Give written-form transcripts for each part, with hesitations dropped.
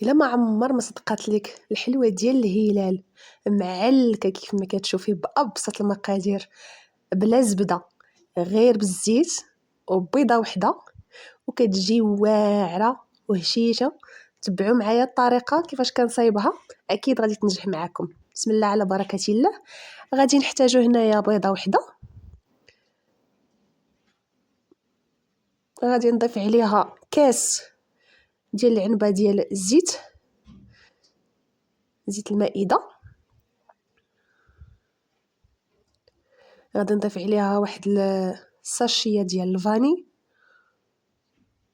الا ما عمر ما صدقات لك الحلوه ديال الهلال معلكه كيف ما كتشوفي بابسط المقادير، بلا زبده، غير بالزيت وبيضه وحده، وكتجي واعره وهشيشه. تبعوا معايا الطريقه كيفاش كنصايبها، اكيد غادي تنجح معكم. بسم الله على بركه الله. غادي نحتاجو هنايا بيضه وحده، غادي نضيف عليها كاس ديال العنبه ديال الزيت، زيت المائده. غادي نضيف عليها واحد الساشيه ديال الفاني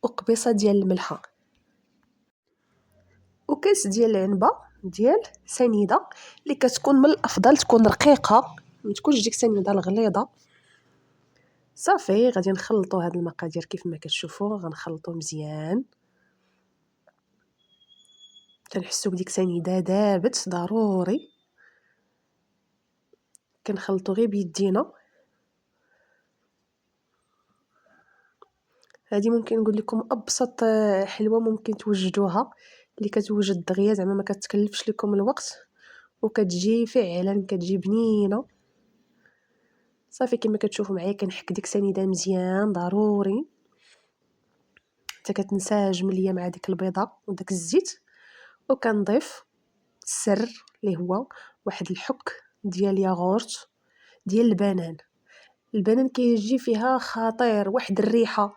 وقبيصه ديال الملحه، وكاس ديال العنبه ديال سنيده اللي كتكون من الافضل تكون رقيقه، ما تكونش ديك سنيده الغليظه. صافي غادي نخلطوا هاد المقادير كيف ما كتشوفوا، غنخلطوا مزيان. تنحسوا بديك سنيده دابت ضروري، كنخلطوا غير بيدينا. هذه ممكن نقول لكم ابسط حلوه ممكن توجدوها، اللي كتوجد دغيا، زعما ما كتكلفش لكم الوقت وكتجي فعلا كتجي بنينه. صافي كما كتشوفوا معايا كنحك ديك سنيده مزيان ضروري حتى كتنسجم ليا مع ديك البيضه وداك الزيت. وكنضيف السر اللي هو واحد الحك ديال ياغورت ديال البنان كيجي فيها خطير، واحد الريحه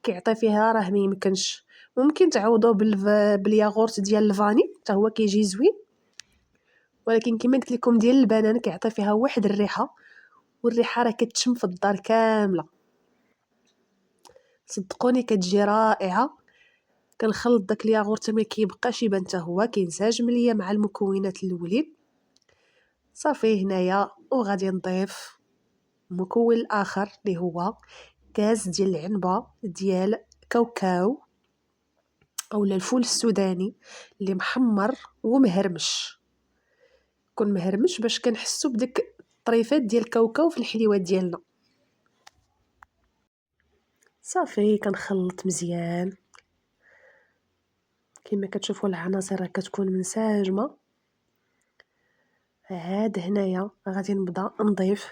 كيعطي فيها راه ما يمكنش. ممكن تعوضوه بالياغورت ديال الفاني حتى هو كيجي زوين، ولكن كما قلت لكم ديال البنان كيعطي فيها واحد الريحه، والريحه راه كتشم في الدار كامله. صدقوني كتجي رائعه. كنخلط داك الياغورت ما كيبقاش يبان حتى هو كينسجم ليا مع المكونات الاولين. صافي هنايا وغادي نضيف مكون الاخر اللي هو كاس ديال العنبه ديال كاوكاو اولا الفول السوداني اللي محمر ومهرمش. كون مهرمش باش كنحسوا بديك الطريفات ديال الكاوكاو في الحليوات ديالنا. صافي كنخلط مزيان كما كتشوفوا العناصر كتكون منسجمه. عاد هنايا غادي نبدا نضيف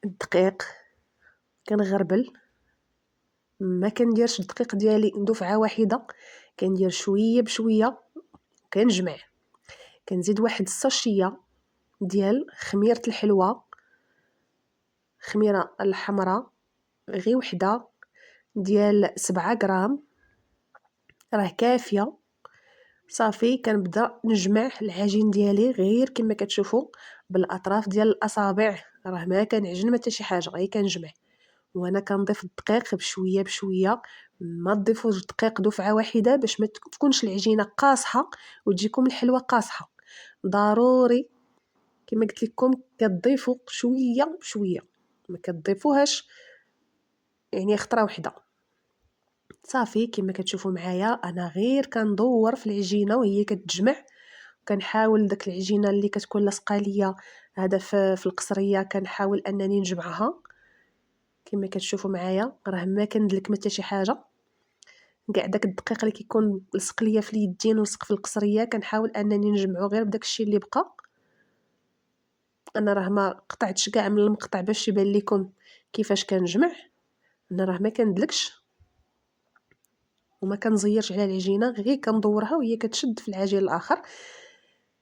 الدقيق. كنغربل، ما كنديرش الدقيق ديالي دفعه واحده، كندير شويه بشويه. كنجمع، كنزيد واحد الساشيه ديال خميره الحلوه، خميره الحمراء غير وحده ديال 7 غرام راه كافيه. صافي كنبدا نجمع العجين ديالي غير كما كتشوفوا بالاطراف ديال الاصابع، راه ما كنعجن ما حتى شي حاجه، غير كنجمع. وانا كنضيف الدقيق بشويه بشويه، ما تضيفوش الدقيق دفعه واحده باش ما تكونش العجينه قاصحه وتجيكم الحلوه قاصحه. ضروري كما قلت لكم كتضيفوا شويه بشويه، ما كتضيفوهاش يعني خطره واحده. صافي كما كتشوفوا معايا انا غير كندور في العجينه وهي كتجمع. كنحاول داك العجينه اللي كتكون لاصقه ليا هذا في القصريه، كنحاول انني نجمعها. كما كتشوفوا معايا راه ما كندلك ما حتى شي حاجه، كاع داك الدقيق اللي كيكون لصق ليا في اليدين ولصق في القصريه كنحاول انني نجمعو غير بداك الشيء اللي بقى. انا راه ما قطعتش كاع من المقطع باش يبان لكم كيفاش كنجمع. انا راه ما كندلكش وما كنزيرش على العجينه، غير كندورها وهي كتشد في العجين الاخر.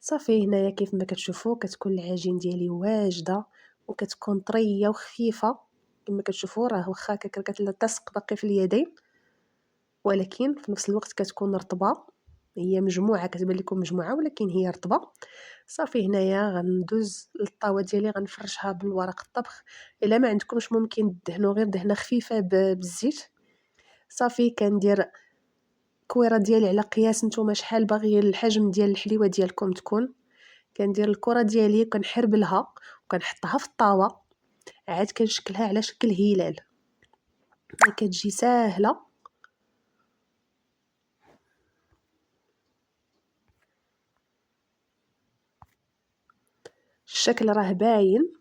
صافي هنايا كيف ما كتشوفوا كتكون العجين ديالي واجده وكتكون طريه وخفيفه. كما كتشوفوا راه واخا كتلتصق باقي في اليدين، ولكن في نفس الوقت كتكون رطبه. هي مجموعه كتبان لكم مجموعه ولكن هي رطبه. صافي هنايا غندوز للطاوه ديالي غنفرشها بالورق الطبخ. الا ما عندكمش ممكن دهنوا غير دهنه خفيفه بالزيت. صافي كندير كويره ديالي على قياس نتوما شحال باغيين الحجم ديال الحليوه ديالكم تكون. كندير الكره ديالي كنحربلها وكنحطها في الطاوه، عاد كنشكلها على شكل هلال. كتجي ساهله. الشكل راه باين.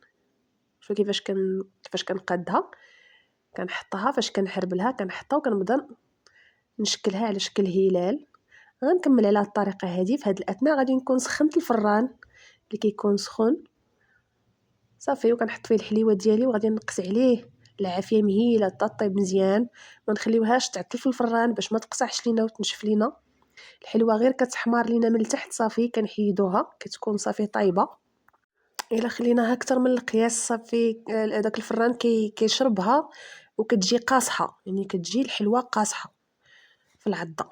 شوف كيفاش كنقادها. كنحطها فاش كنحربلها كنحطها وكنبدا نشكلها على شكل هلال. غنكمل على الطريقه هذه. في هذه الاثناء غادي نكون سخنت الفران اللي كيكون سخون صافي، وكنحط فيه الحليوه ديالي وغادي نقص عليه العافيه مهيله طيب مزيان. ما نخليوهاش تعطل في الفران باش ما تقصعش لينا وتنشف لينا. الحلوه غير كتحمار لينا من التحت صافي كنحيدوها كتكون صافي طايبه. الا خليناها اكثر من القياس صافي داك الفران كيشربها وكتجي قاصحه، يعني كتجي الحلوه قاصحه في العضه.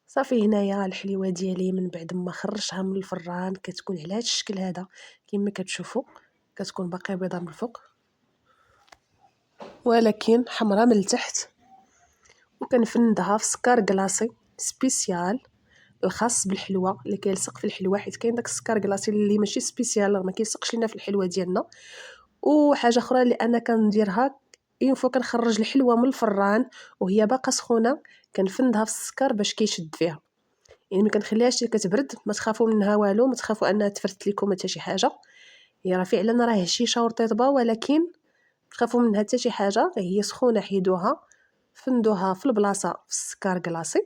صافي هنايا الحليوه ديالي من بعد ما خرجتها من الفران كتكون على هذا الشكل هذا كما كتشوفوا، كتكون باقي بيضه من الفوق ولكن حمراء من التحت. وكنفندها في سكر كلاصي سبيسيال الخاص بالحلوه اللي كيلصق في الحلوه، حيت كاين داك السكر كلاصي اللي ماشي سبيسيال ما كيلصقش لينا في الحلوه ديالنا. وحاجه اخرى اللي انا كنديرها اون فوا كنخرج الحلوه من الفران وهي باقا سخونه كنفندها في السكر باش كيشد فيها، يعني ما كنخليهاش كتبرد. ما تخافوا منها والو، ما تخافوا انها تفرت لكم حتى شي حاجه، هي راه فعلا راه هشيشه ورطيبه، ولكن تخافوا منها حتى شي حاجه. هي سخونه حيدوها فندوها في البلاصه في السكر كلاصي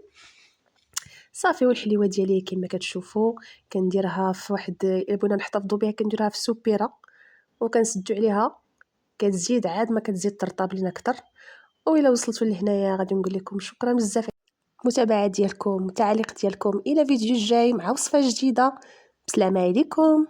صافي. والحليوه ديالي كما كتشوفوا كنديرها في واحد، الا بغينا نحتفظوا بها كنديرها في سوبيره وكنسدوا عليها كتزيد عاد ما كتزيد ترطب لينا اكثر. وإلا وصلتوا لهنايا غادي نقول لكم شكرا بزاف المتابعه ديالكم والتعليق ديالكم. الى فيديو جاي مع وصفه جديده. بسلامه عليكم.